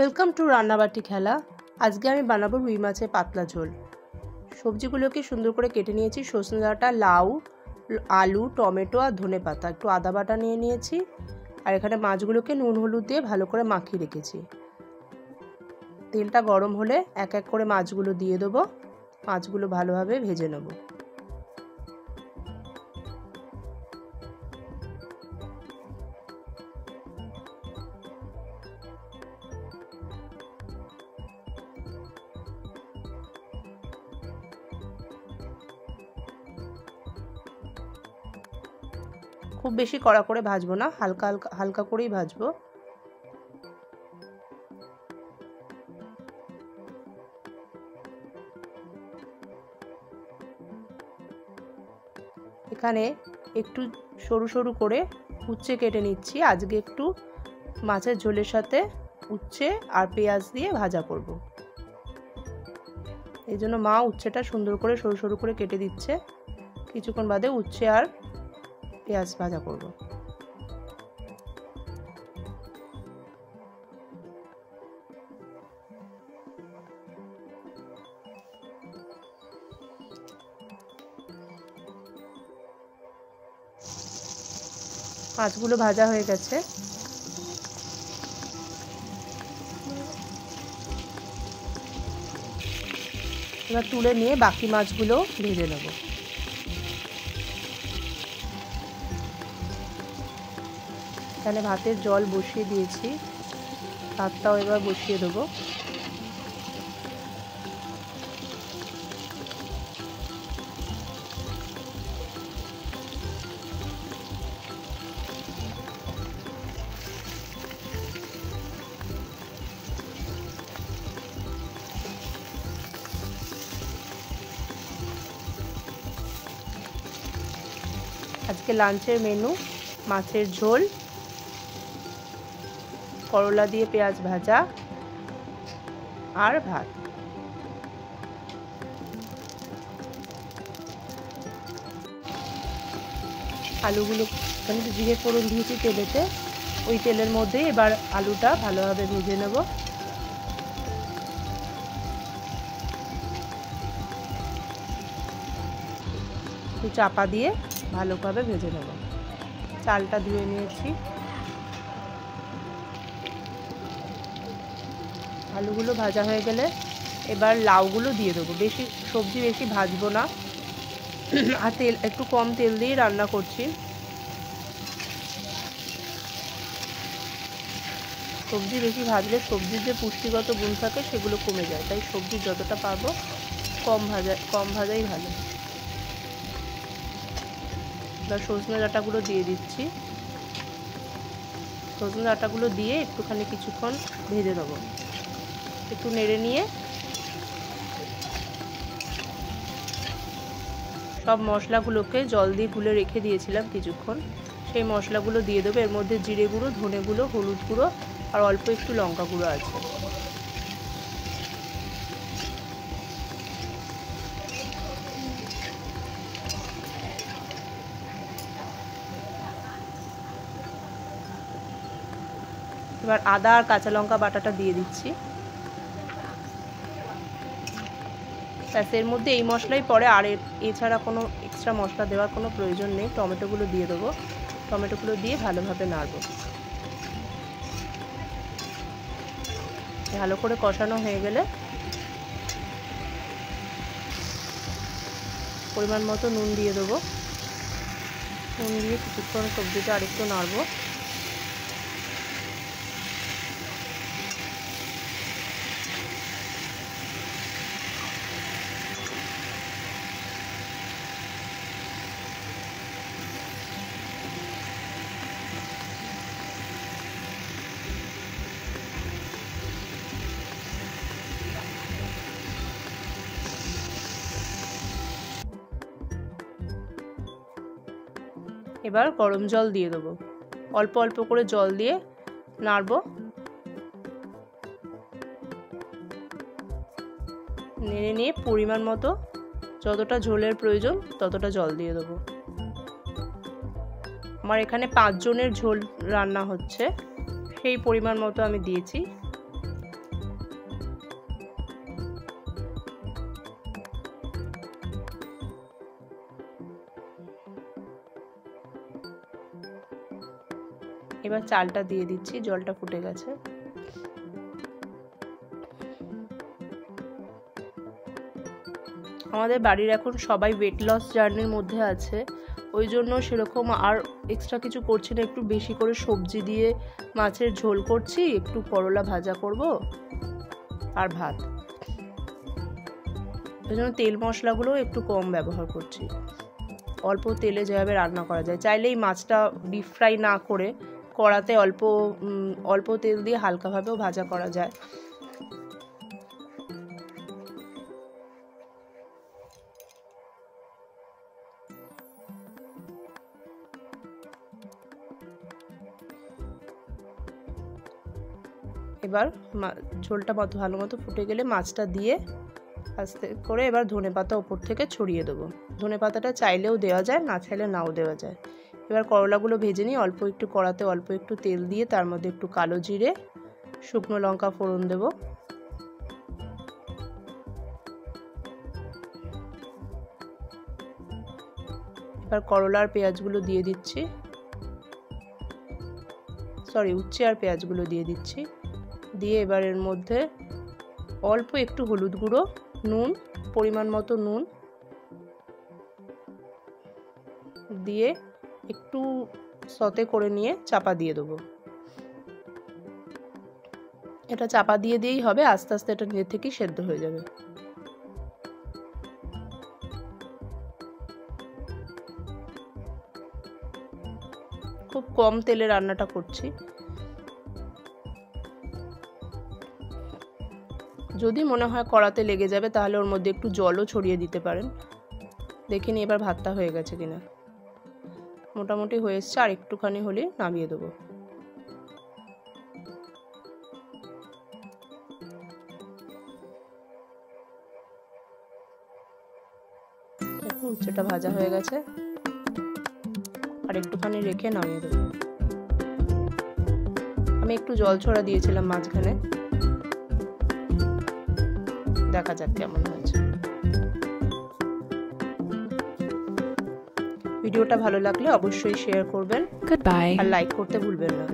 Welcome to রান্নাবাটি খেলা। আজকে আমি বানাবো রুই মাছের পাতলা ঝোল। সবজিগুলোকে সুন্দর করে কেটে নিয়েছি। সজনে ডাঁটা, লাউ, আলু, টমেটো আর ধনেপাতা, একটু আদা বাটা নিয়ে নিয়েছি। আর এখানে মাছগুলোকে নুন হলুদ দিয়ে ভালো করে মাখিয়ে রেখেছি। তেলটা গরম হলে এক এক করে মাছগুলো দিয়ে দেবো। মাছগুলো ভালোভাবে ভেজে নেব। খুব বেশি কড়া করে ভাজবো না, হালকা হালকা করেই ভাজবো। এখানে একটু সরু সরু করে উচ্ছে কেটে নিচ্ছি। আজকে একটু মাছের ঝোলের সাথে উচ্ছে আর পেঁয়াজ দিয়ে ভাজা করব। এই জন্য মা উচ্ছেটা সুন্দর করে সরু সরু করে কেটে দিচ্ছে। কিছুক্ষণ বাদে উচ্ছে আর পেঁয়াজ ভাজা করব। মাছগুলো ভাজা হয়ে গেছে। এবার তুলে নিয়ে বাকি মাছগুলো ভেজে নেব। এখানে ভাতের জল বসিয়ে দিয়েছি, ভাতটাও এবার বসিয়ে দেবো। আজকে লাঞ্চের মেনু মাছের ঝোল, করলা দিয়ে পেঁয়াজ ভাজা আর ভাত। আলুগুলো এখানে জিরে ফোড়ন দিয়েছি তেলেতে, ওই তেলের মধ্যে এবার আলুটা ভালোভাবে ভেজে নেব। একটু চাপা দিয়ে ভালোভাবে ভেজে নেব। চালটা ধুয়ে নিয়েছি। আলুগুলো ভাজা হয়ে গেলে এবার লাউগুলো দিয়ে দেবো। সবজি বেশি ভাজবো না, আর তেল একটু কম তেল দিয়ে রান্না করছি। সবজি বেশি ভাজলে সবজির যে পুষ্টিগত গুণ থাকে সেগুলো কমে যায়, তাই সবজি যতটা পারবো কম ভাজাই ভালো। এবার সজনে ডাঁটাগুলো দিয়ে দিচ্ছি। সজনে ডাঁটাগুলো দিয়ে একটুখানি কিছুক্ষণ ভেজে দেবো। একটু নেড়ে নিয়ে সব মশলাগুলোকে জল দিয়ে গুলে রেখে দিয়েছিলাম কিছুক্ষণ, সেই মশলাগুলো দিয়ে দেবো। এর মধ্যে জিরে গুঁড়ো, ধনে গুঁড়ো, হলুদ গুঁড়ো আর অল্প একটু লঙ্কা গুঁড়ো আছে। এবার আদা আর কাঁচা লঙ্কা বাটাটা দিয়ে দিচ্ছি। এর মধ্যে এই মশলাই পড়ে, আর এছাড়া কোনো এক্সট্রা মশলা দেওয়ার কোনো প্রয়োজন নেই। টমেটোগুলো দিয়ে দেবো। টমেটোগুলো দিয়ে ভালোভাবে নাড়ব। ভালো করে কষানো হয়ে গেলে পরিমাণ মতো নুন দিয়ে দেবো। নুন দিয়ে কিছুক্ষণ সবজিটা আরেকটু নাড়ব। এবার গরম জল দিয়ে দেবো। অল্প অল্প করে জল দিয়ে নাড়ব। নেড়ে নিয়ে পরিমাণ মতো যতটা ঝোলের প্রয়োজন ততটা জল দিয়ে দেবো। আমার এখানে 5 জনের ঝোল রান্না হচ্ছে, সেই পরিমাণ মতো আমি দিয়েছি। এবার চালটা দিয়ে দিচ্ছি, জলটা ফুটে গেছে। আমাদের বাড়ির এখন সবাই ওয়েট লস জার্নির মধ্যে আছে, ওই জন্য সেরকম আর এক্সট্রা কিছু করছি না। একটু বেশি করে সবজি দিয়ে মাছের ঝোল করছি, একটু করলা ভাজা করব আর ভাত। ওই জন্য তেল মশলাগুলো একটু কম ব্যবহার করছি। অল্প তেলে যেভাবে রান্না করা যায়, চাইলেই মাছটা ডিপ ফ্রাই না করে কড়াতে অল্প তেল দিয়ে হালকাভাবেও ভাজা করা যায়। এবার ঝোলটা ভালো মতো ফুটে গেলে মাছটা দিয়ে আস্তে করে এবার ধনেপাতা ওপর থেকে ছড়িয়ে দেবো। ধনেপাতাটা চাইলেও দেওয়া যায়, না চাইলে নাও দেওয়া যায়। এবার করলাগুলো ভেজে নিয়ে অল্প একটু কড়াতে অল্প একটু তেল দিয়ে তার মধ্যে একটু কালো জিরে, শুকনো লঙ্কা ফোড়ন দেব। এবার করলার পেঁয়াজগুলো দিয়ে দিচ্ছি, উচ্ছে আর পেঁয়াজগুলো দিয়ে দিচ্ছি। দিয়ে এবার এর মধ্যে অল্প একটু হলুদ গুঁড়ো, নুন, পরিমাণ মতো নুন দিয়ে একটু সতে করে নিয়ে চাপা দিয়ে দেবো। এটা চাপা দিয়ে দিয়েই হবে, আস্তে আস্তে এটা নিজে থেকেই সেদ্ধ হয়ে যাবে। খুব কম তেলে রান্নাটা করছি। যদি মনে হয় কড়াতে লেগে যাবে তাহলে ওর মধ্যে একটু জলও ছড়িয়ে দিতে পারেন। দেখে নিই এবার ভাতটা হয়ে গেছে কিনা। মোটামুটি হয়ে এসছে, আর একটুখানি হলে নামিয়ে দেবো। দেখুন উচ্ছেটা ভাজা হয়ে গেছে, আর একটুখানি রেখে নামিয়ে দেবো। আমি একটু জল ছড়া দিয়েছিলাম মাঝখানে, দেখা যাক কেমন হয়েছে। ভিডিওটা ভালো লাগলে অবশ্যই শেয়ার করবেন, আর লাইক করতে ভুলবেন না।